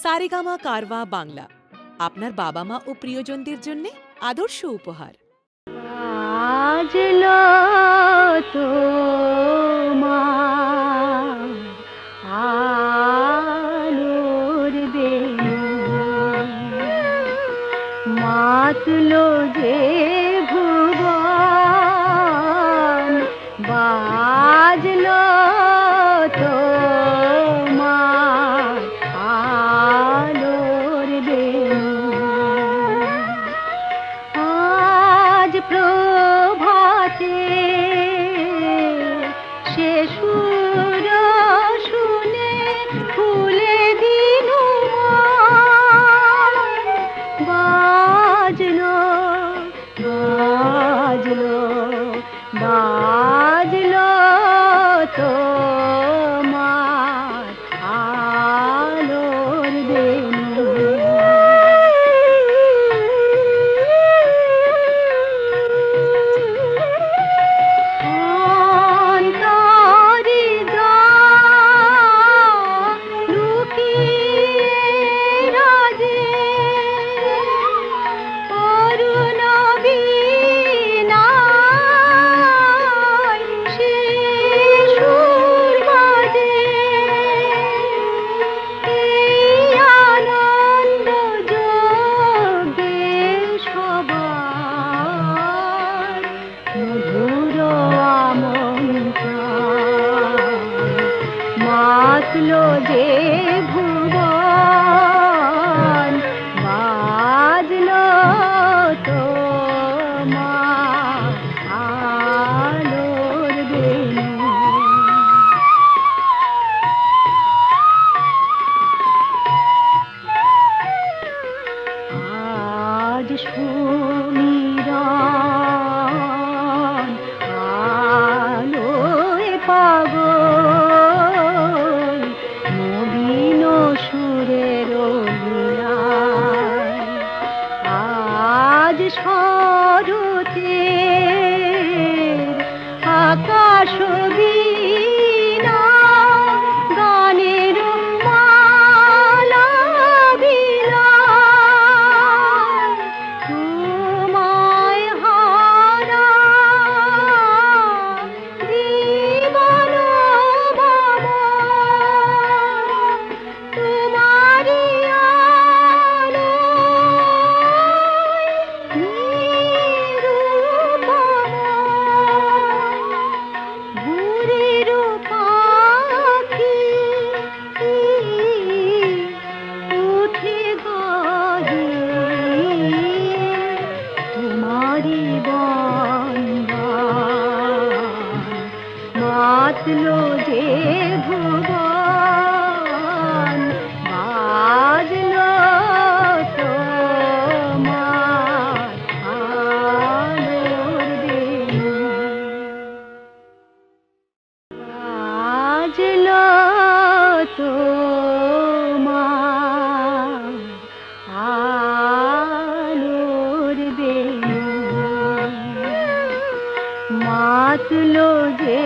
সারেগামা কারওয়া বাংলা আপনার বাবা মা ও প্রিয়জনদের জন্য আদর্শ উপহার। বাজলো তোমার আলোর বেণু, মাতলো যে ভুবন, বাজলো তোমার আলোর বেণু। আজ প্রভাতে সে সুর শুনে ফুলে দিনু বাজলো বাজলো বাজলো তোমার আলোর বেণু। মাতলো যে ভুবন, বাজলো তোমার আলোর বেণু। আজ সুমিরন আলোয় পাগল, নবীন সুরের লীলায়। আজ শরতের আকাশ বীণা, গানের মালা বিলায়। তোমায় হারা জীবন বাবা, তোমারি আলোয় নিরুপমা। ভোরের পাখি উঠে গাহে তোমারি বন্দন, মাতলো যে ভুবন, বাজলো তোমার আলোর বেণু। বাজলো তোমার আলোর বেণু, মাতলো যে